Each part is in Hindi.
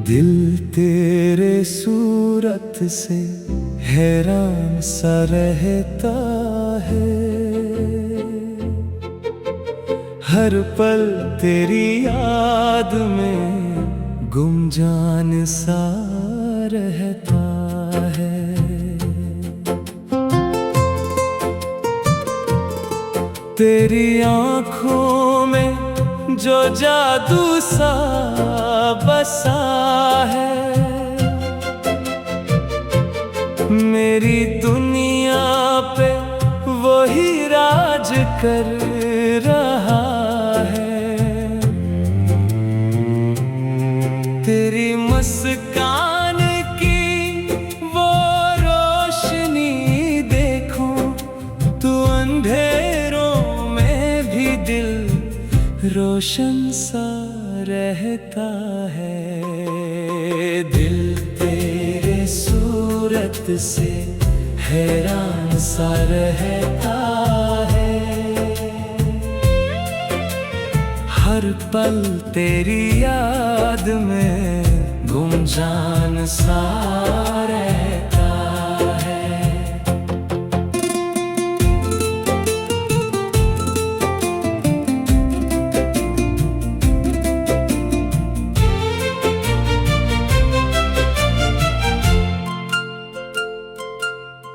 दिल तेरे सूरत से हैरान सा रहता है। हर पल तेरी याद में गुमजान सा रहता है। तेरी आँखों में जो जादू सा बसा है, मेरी दुनिया पे वही राज कर रहा है। तेरी मुस्कान की वो रोशनी देखूं तो अंधेरों में भी दिल रोशन सा रहता है। दिल तेरे सूरत से हैरान सा रहता है। हर पल तेरी याद में गुमजान सा रहता है।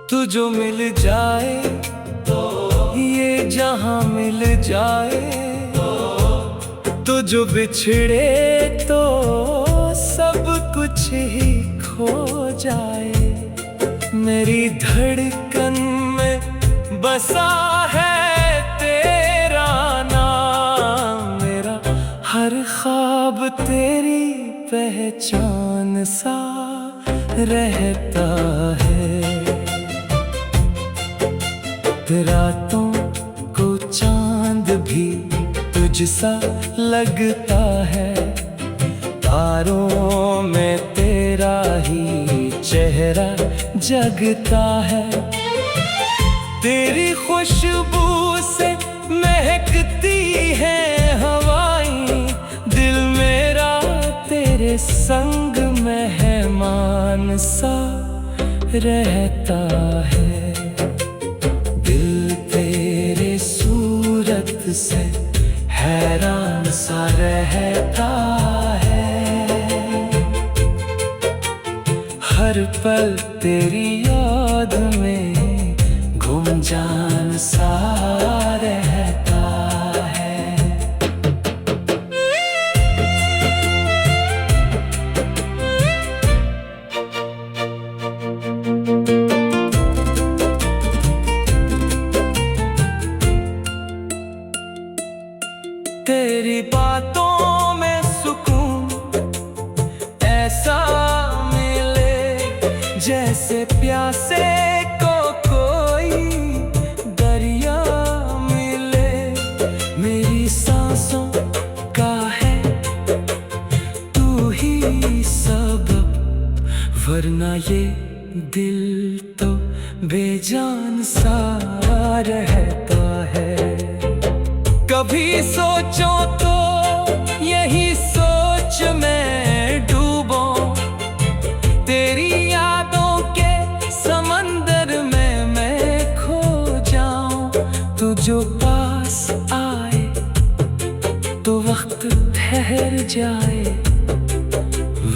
तू जो मिल जाए तो ये जहां मिल जाए, तू जो बिछड़े तो सब कुछ ही खो जाए। मेरी धड़कन में बसा है तेरा नाम, मेरा हर ख्वाब तेरी पहचान सा रहता है। रातों को चांद भी तुझसा लगता है। तारों में तेरा ही चेहरा जगता है। तेरी खुशबू से महकती है हवाएं, दिल मेरा तेरे संग मेहमान सा रहता है। से हैरान सा रहता है। हर पल तेरी याद में गुमजान सा रहता है। तेरी बातों में सुकून ऐसा मिले जैसे प्यासे को कोई दरिया मिले। मेरी सांसों का है तू ही सबब, वरना ये दिल तो बेजान सा रहता है। कभी सोचो तो यही सोच में डूबूं, तेरी यादों के समंदर में मैं खो जाऊं। तू जो पास आए तो वक्त ठहर जाए,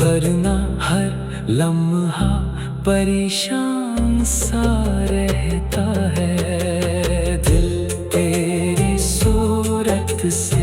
वरना हर लम्हा परेशान सा रहता है। दिल तेरी सूरत से